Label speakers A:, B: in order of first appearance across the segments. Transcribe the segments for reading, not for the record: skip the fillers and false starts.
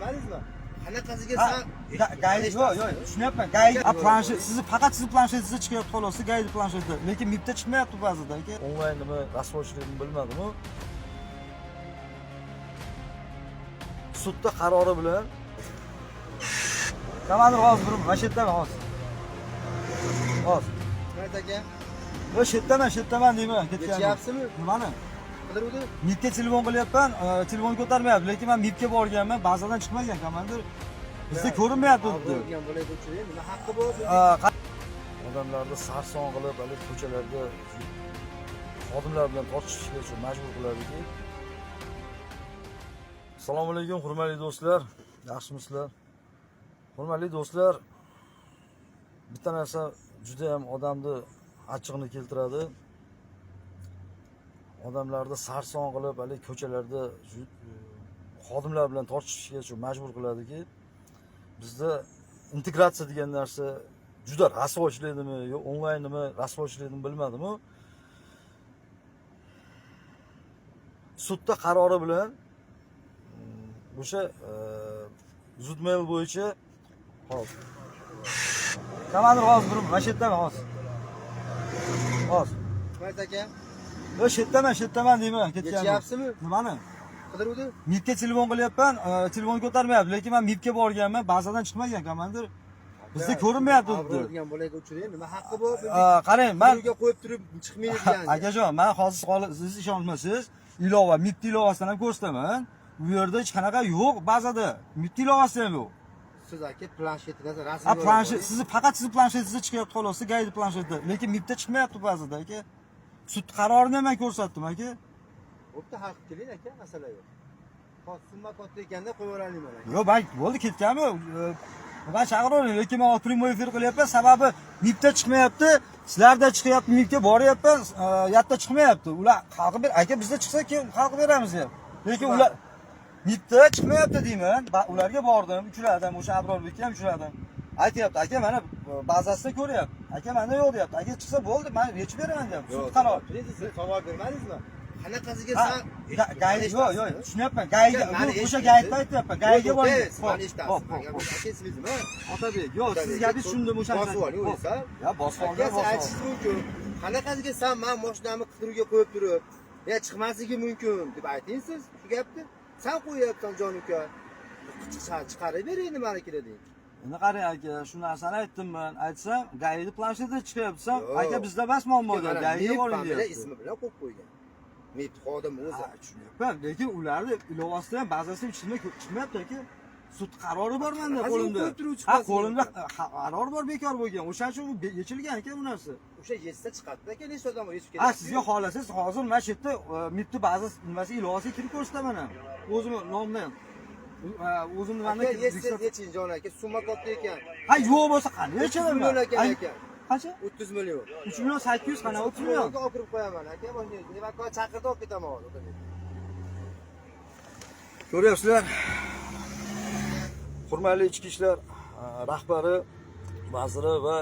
A: ko'rmadingizmi? Qanaqasiga
B: Ha,
A: san
B: gaydi yo'q, tushunyapman. Gaydi planshet, sizni faqat sizni planshetingizda chiqyapti xolos, gaydi plansheti. Lekin MIPda chiqmayapti ba'zida aka.
C: Onlayn nima rasvochiligini bilmadim-ku. Sudda qarori bilan
B: Komandir hozir turib, mana shu yerdaman hozir. Hozir.
A: Qayerda aka?
B: Yo, shu yerdaman deyman, ketgan.
A: Ketyapsizmi?
B: Nimani?
A: Qidiruvdi?
B: MIPga telefon qilyapman, telefon ko'tarmayapti, lekin men MIPga borganman, bazadan chiqmagan komandir. Bizda ko'rinmayapti dedi.
A: Bo'lgan bo'ladi uchun nima haqqi bor?
C: odamlarni sarson qilib, hali ko'chalarda xodimlar bilan tortishishga majbur qiladiki. Assalomu alaykum, hurmatli do'stlar. Yaxshimisizlar? Hurmatli do'stlar, bitta narsa juda ham odamni achchig'ini keltiradi. Odamlarni sarson qilib, hali ko'chalarda xodimlar bilan tortishishga majbur qiladiki. Bizda integratsiya degan narsa juda rasvochilikmi yo onlayn nima rasvochilikni bilmadim-ku. Sudda qarori bilan o'sha zudmail bo'yicha hozir.
B: Komandir hozir turib, mana shu yerdaman hozir. Hozir.
A: Qayerda aka?
B: Yo, shu yerdaman deyman, ketgan.
A: Ketyapsizmi?
B: Nimani?
A: Qidiruvdi?
B: MIPga telefon qilyapman, telefon ko'tarmayapti, lekin men MIPga borganman, bazadan chiqmagan komandir. Bizda ko'rinmayapti dedi.
A: Bo'lgan bo'ladi uchun nima haqqi bor?
B: Qarang, men
A: Qidiruvga qo'yib turib chiqmaydi degan.
B: akajon, men hozir siz ishonmasangiz, ilova, MIPni ilovasidan ham ko'rsataman. Bu yerda hech qanaqa yo'q bazada. MIPni ilovasi ham yo'q.
A: Siz aka planshetingiz rasmiy.
B: Planshet, faqat sizni planshetingizda chiqyapti xolos, gaydi plansheti. Lekin MIPda chiqmayapti bazada aka. Sud qarorini ham men ko'rsatdim aka.
A: Bo'pti, haq keling aka, masala yo'q. Summa katta ekanda qo'yaveraylik mana.
B: Yo'q, men bo'ldi ketganmi? Men chaqiravering, lekin men prямой efir qilyapman, sababi MIPda chiqmayapti, sizlarda chiqyapti, MIPga boryapman, yatta chiqmayapti. Ular xalqi ber, aka bizda chiqsa keyin xalqi beramiz ham. Lekin ular MIPda chiqmayapti deyman. Ularga bordim, uchradim, o'sha Abrorbekka ham uchradim. Aytyapti, aka mana bazasida ko'ryapti. Aka menda yo'q deyapti. Aka chiqsa bo'ldi, men yechib beraman deyapti. Sud qaror.
A: Siz savol bermadingizmi? Qanaqasiga san
B: gaydi yo'q, tushunyapman. Gaydi, o'sha gaydni aytyapman. Gaydiga boring.
A: Mana eshitasiz. Aka ismingizmi?
B: Otabek, yo'q, siz gapni tushundim o'sha.
A: Bosib oling, o'ysa.
B: Ya, bosib olgan, bosib.
A: Aytishingiz mumkin. Qanaqasiga san men mashinamni qidiruvga qo'yib turib, ya chiqmasligi mumkin deb ayting siz shu gapni. San qo'yapsan jon uka. Chiqarib bering nimanikini deng.
B: Endi qarang aka, shu narsani aytdim men. Aytsam, gaydi planshetda chiqyapsam, aka bizda bas muammoda, gaydiga boring deyapti.
A: Ismi bilan qo'yib qo'ygan. MIP xodimi o'zi.
B: Tushunyapman, lekin ularni ilovasidan ham ba'zisi chiqmayapti aka. Sud qarori bor menda qo'limda. Ha, qo'limda qaror bor bekor bo'lgan. O'sha uchun yechilgan aka bu narsa.
A: O'sha yechsa chiqadi aka, nechta odam yechib
B: kerak. Ha, sizga xohlasangiz hozir mana shu yerda MIPni ba'zi nimasi ilovasiga kirib ko'rsataman ham. O'zim nomdan. O'zim nimani
A: yechin jon aka, summa katta ekan.
B: Ha, yo'q bo'lsa qanday yechaman?
A: million aka.
B: Qancha?
A: 30 million.
B: 3 million 800 qana 30 million.
A: Olib qo'yaman aka, mana nevaka chaqirdi olib ketaman hozir.
C: ko'ryapsizlar. Hurmatli ichki ishlar rahbari, vaziri va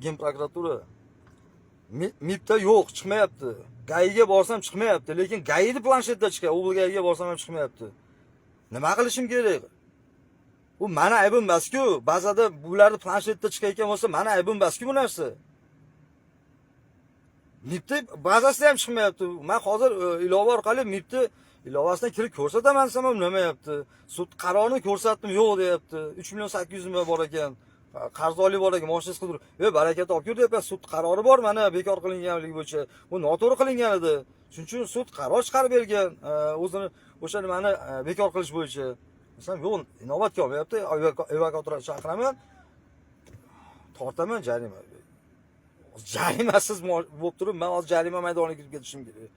C: Gen prokuratura MIPda yo'q, chiqmayapti. Gayiga borsam chiqmayapti, lekin gayni planshetda chiqadi. Obligayga borsam ham chiqmayapti. Nima qilishim kerak? Bu meni aybim emas-ku. Ba'zida bularni planshetda chiqayotgan bo'lsa, meni aybim emas-ku bu narsa. MIPda bazasida ham chiqmayapti. Men hozir ilova orqali MIPda ilovasidan kirib ko'rsataman desam ham nimayapti. Sud qarorini ko'rsatdim, yo'q deyapti. 3 million 800 ming bor ekan. Qarzdorlik bor ekan, mashinasi qidirib. Barakat olib yur deyapman. Sud qarori bor mana bekor qilinganligi bo'yicha. Bu noto'g'ri qilingan edi. Shuning uchun sud qaror chiqarib bergan, o'zini o'sha nimani bekor qilish bo'yicha. Masalan, yo'q, inobatga olmayapti. Evakuatorni chaqiraman. Tortaman jarima. Jarimasiz bo'lib turib, men hozir jarima maydoniga kirib ketishim kerak.